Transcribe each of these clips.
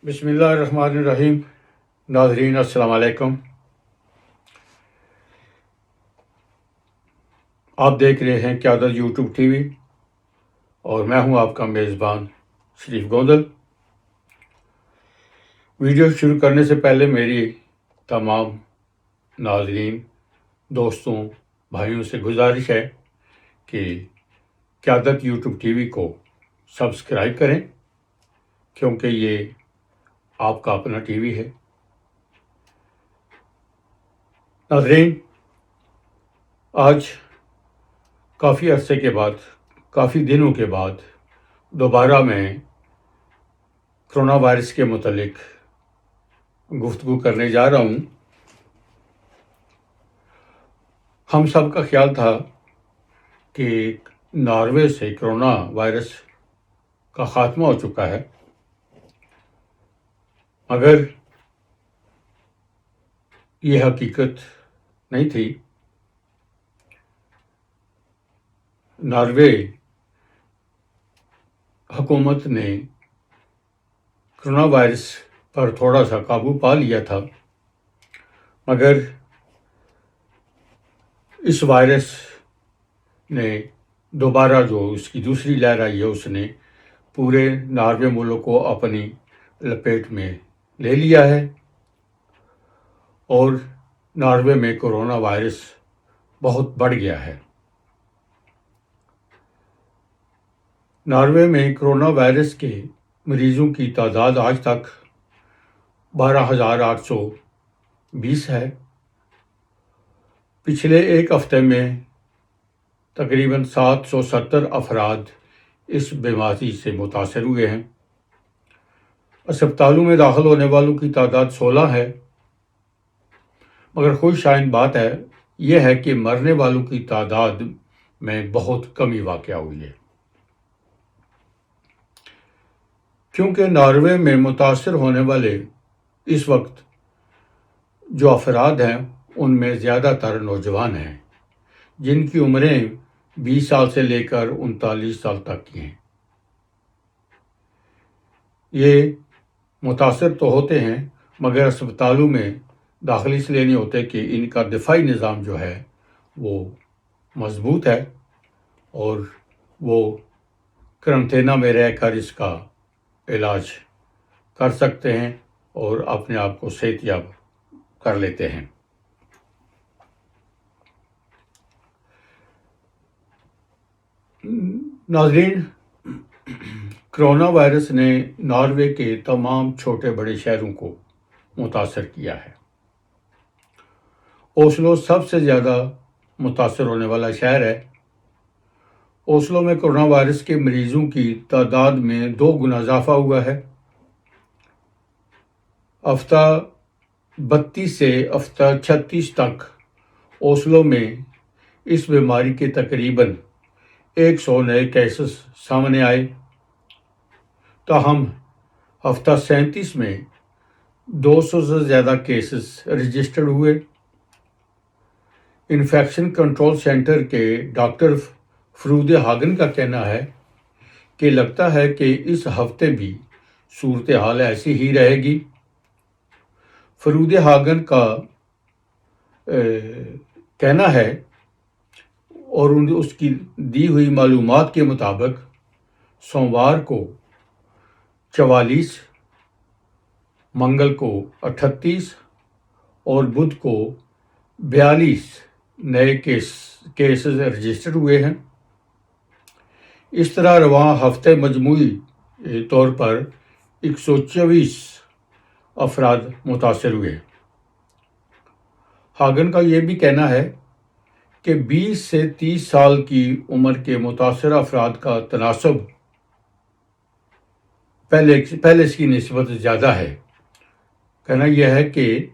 بسم اللہ الرحمن الرحیم۔ ناظرین السلام علیکم۔ آپ دیکھ رہے ہیں قیادت یوٹیوب ٹی وی اور میں ہوں آپ کا میزبان شریف گوندل۔ ویڈیو شروع کرنے سے پہلے میری تمام ناظرین دوستوں بھائیوں سے گزارش ہے کہ قیادت یوٹیوب ٹی وی کو سبسکرائب کریں، کیونکہ یہ آپ کا اپنا ٹی وی ہے۔ ناظرین، آج کافی عرصے کے بعد، کافی دنوں کے بعد دوبارہ میں کرونا وائرس کے متعلق گفتگو کرنے جا رہا ہوں۔ ہم سب کا خیال تھا کہ ناروے سے کرونا وائرس کا خاتمہ ہو چکا ہے، مگر یہ حقیقت نہیں تھی۔ ناروے حکومت نے کرونا وائرس پر تھوڑا سا قابو پا لیا تھا، مگر اس وائرس نے دوبارہ جو اس کی دوسری لہر آئی ہے، اس نے پورے ناروے ملک کو اپنی لپیٹ میں لے لیا ہے اور ناروے میں کرونا وائرس بہت بڑھ گیا ہے۔ ناروے میں کرونا وائرس کے مریضوں کی تعداد آج تک 12,820 ہے۔ پچھلے ایک ہفتے میں تقریباً 770 افراد اس بیماری سے متاثر ہوئے ہیں۔ اسپتالوں میں داخل ہونے والوں کی تعداد 16 ہے، مگر خوش آئند بات یہ ہے کہ مرنے والوں کی تعداد میں بہت کمی واقع ہوئی ہے، کیونکہ ناروے میں متاثر ہونے والے اس وقت جو افراد ہیں ان میں زیادہ تر نوجوان ہیں، جن کی عمریں 20 سال سے لے کر 39 سال تک کی ہیں۔ یہ متاثر تو ہوتے ہیں، مگر اسپتالوں میں داخل اس لیے نہیں ہوتے کہ ان کا دفاعی نظام جو ہے وہ مضبوط ہے اور وہ قرنطینہ میں رہ کر اس کا علاج کر سکتے ہیں اور اپنے آپ کو صحت یاب کر لیتے ہیں۔ ناظرین، کرونا وائرس نے ناروے کے تمام چھوٹے بڑے شہروں کو متاثر کیا ہے۔ اوسلو سب سے زیادہ متاثر ہونے والا شہر ہے۔ اوسلو میں کرونا وائرس کے مریضوں کی تعداد میں 2 گنا اضافہ ہوا ہے۔ ہفتہ 32 سے ہفتہ 36 تک اوسلو میں اس بیماری کے تقریباً 100 نئے کیسز سامنے آئے، تاہم ہفتہ 37 میں 200 سے زیادہ کیسز رجسٹرڈ ہوئے۔ انفیکشن کنٹرول سینٹر کے ڈاکٹر فرود ہاگن کا کہنا ہے کہ لگتا ہے کہ اس ہفتے بھی صورتحال ایسی ہی رہے گی۔ فرود ہاگن کا کہنا ہے اور اس کی دی ہوئی معلومات کے مطابق سوموار کو 44، منگل کو 38 اور بدھ کو 42 نئے کیسز رجسٹر ہوئے ہیں۔ اس طرح رواں ہفتے مجموعی طور پر 124 افراد متاثر ہوئے۔ ہاگن کا یہ بھی کہنا ہے کہ 20 سے 30 سال کی عمر کے متاثرہ افراد کا تناسب پہلے کی نسبت زیادہ ہے۔ کہنا یہ ہے کہ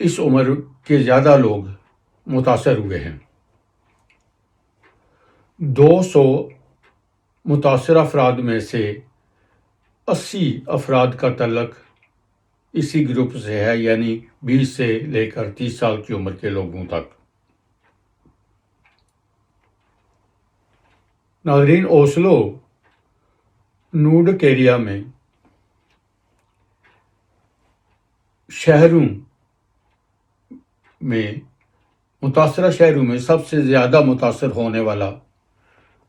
اس عمر کے زیادہ لوگ متاثر ہوئے ہیں۔ 200 متاثرہ افراد میں سے 80 افراد کا تعلق اسی گروپ سے ہے، یعنی 20 سے لے کر 30 سال کی عمر کے لوگوں تک۔ ناظرین، اوسلو نورڈک ایریا میں شہروں میں متاثرہ شہروں میں سب سے زیادہ متاثر ہونے والا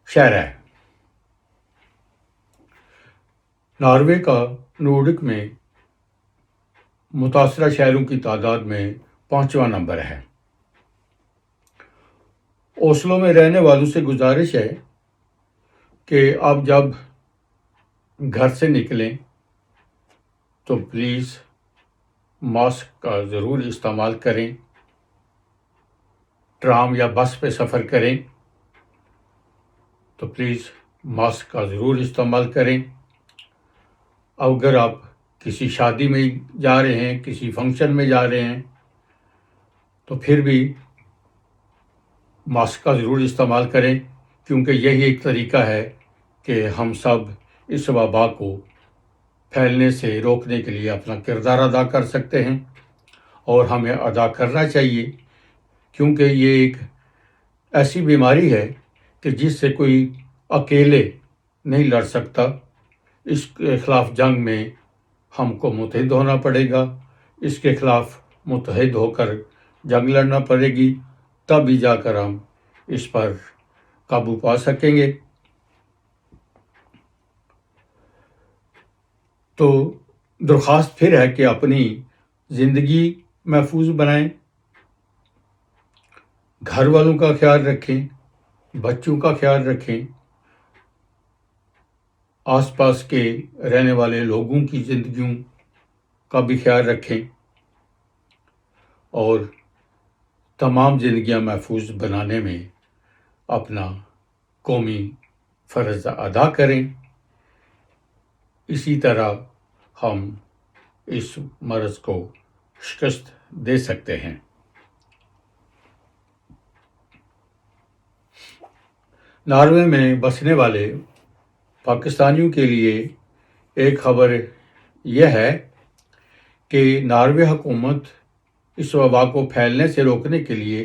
شہر ہے۔ ناروے کا نورڈک میں متاثرہ شہروں کی تعداد میں 5واں نمبر ہے۔ اوسلو میں رہنے والوں سے گزارش ہے کہ آپ جب گھر سے نکلیں تو پلیز ماسک کا ضرور استعمال کریں۔ ٹرام یا بس پہ سفر کریں تو پلیز ماسک کا ضرور استعمال کریں۔ اگر آپ کسی شادی میں جا رہے ہیں، کسی فنکشن میں جا رہے ہیں تو پھر بھی ماسک کا ضرور استعمال کریں، کیونکہ یہی ایک طریقہ ہے کہ ہم سب اس وبا کو پھیلنے سے روکنے کے لیے اپنا کردار ادا کر سکتے ہیں، اور ہمیں ادا کرنا چاہیے، کیونکہ یہ ایک ایسی بیماری ہے کہ جس سے کوئی اکیلے نہیں لڑ سکتا۔ اس کے خلاف جنگ میں ہم کو متحد ہونا پڑے گا، اس کے خلاف متحد ہو کر جنگ لڑنا پڑے گی، تب ہی جا کر ہم اس پر قابو پا سکیں گے۔ تو درخواست پھر ہے کہ اپنی زندگی محفوظ بنائیں، گھر والوں کا خیال رکھیں، بچوں کا خیال رکھیں، آس پاس کے رہنے والے لوگوں کی زندگیوں کا بھی خیال رکھیں، اور تمام زندگیاں محفوظ بنانے میں اپنا قومی فرض ادا کریں۔ اسی طرح ہم اس مرض کو شکست دے سکتے ہیں۔ ناروے میں بسنے والے پاکستانیوں کے لیے ایک خبر یہ ہے کہ ناروے حکومت اس وبا کو پھیلنے سے روکنے کے لیے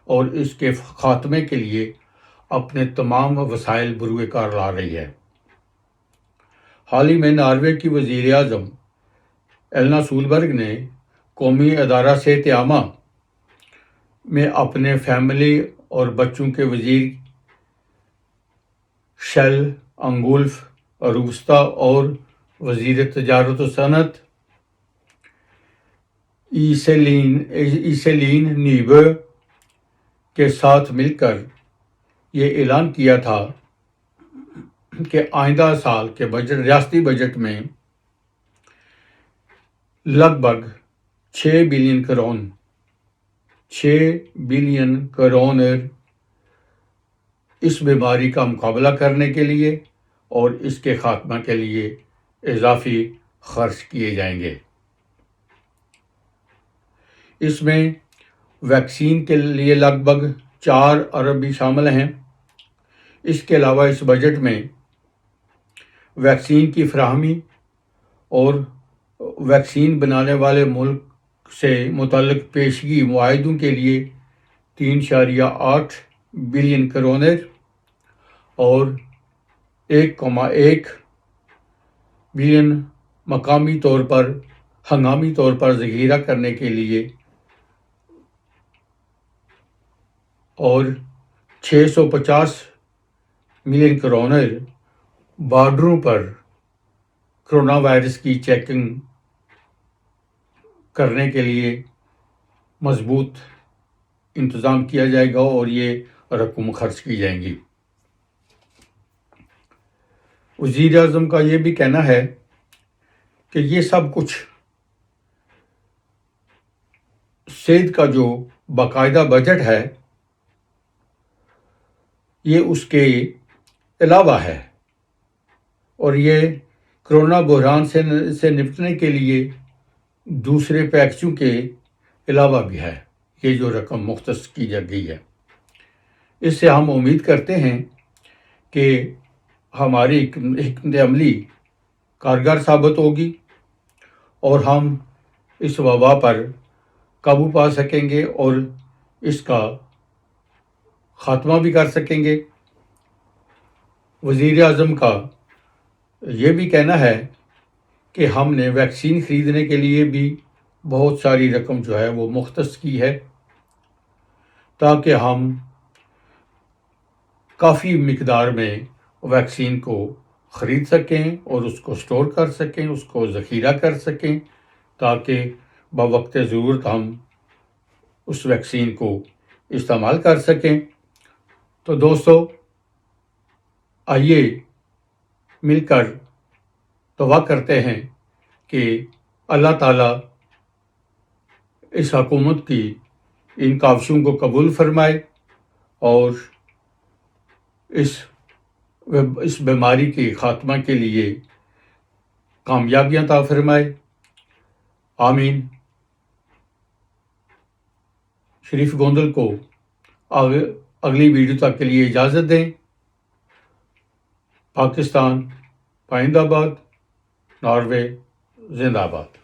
اور اس کے خاتمے کے لیے اپنے تمام وسائل بروئے کار لا رہی ہے۔ حال ہی میں ناروے کی وزیر اعظم ایلنا سولبرگ نے قومی ادارہ صحت عامہ میں اپنے فیملی اور بچوں کے وزیر شیل انگولف روبستا اور وزیر تجارت و صنعت ایسلین نیبو کے ساتھ مل کر یہ اعلان کیا تھا کہ آئندہ سال کے ریاستی بجٹ میں لگ بھگ 6 بلین کرونر اس بیماری کا مقابلہ کرنے کے لیے اور اس کے خاتمہ کے لیے اضافی خرچ کیے جائیں گے۔ اس میں ویکسین کے لیے لگ بھگ 4 ارب بھی شامل ہیں۔ اس کے علاوہ اس بجٹ میں ویکسین کی فراہمی اور ویکسین بنانے والے ملک سے متعلق پیشگی معاہدوں کے لیے 3.8 بلین کرونر اور 1.1 بلین مقامی طور پر ہنگامی طور پر ذخیرہ کرنے کے لیے اور 650 ملین کرونر بارڈروں پر کرونا وائرس کی چیکنگ کرنے کے لیے مضبوط انتظام کیا جائے گا، اور یہ رقم خرچ کی جائیں گی۔ وزیر اعظم کا یہ بھی کہنا ہے کہ یہ سب کچھ صحت کا جو باقاعدہ بجٹ ہے یہ اس کے علاوہ ہے، اور یہ کرونا بحران سے نپٹنے کے لیے دوسرے پیکجوں کے علاوہ بھی ہے، یہ جو رقم مختص کی جا گئی ہے۔ اس سے ہم امید کرتے ہیں کہ ہماری حکمت عملی کارگر ثابت ہوگی اور ہم اس وبا پر قابو پا سکیں گے اور اس کا خاتمہ بھی کر سکیں گے۔ وزیر اعظم کا یہ بھی کہنا ہے کہ ہم نے ویکسین خریدنے کے لیے بھی بہت ساری رقم جو ہے وہ مختص کی ہے تاکہ ہم کافی مقدار میں ویکسین کو خرید سکیں اور اس کو سٹور کر سکیں، اس کو ذخیرہ کر سکیں تاکہ بوقت ضرورت ہم اس ویکسین کو استعمال کر سکیں۔ تو دوستو، آئیے مل کر دعا کرتے ہیں کہ اللہ تعالیٰ اس حکومت کی ان کاوشوں کو قبول فرمائے اور اس بیماری کے خاتمہ کے لیے کامیابیاں عطا فرمائے۔ آمین۔ شریف گوندل کو اگلی ویڈیو تک کے لیے اجازت دیں۔ پاکستان پائندہ باد، ناروے زندہ باد۔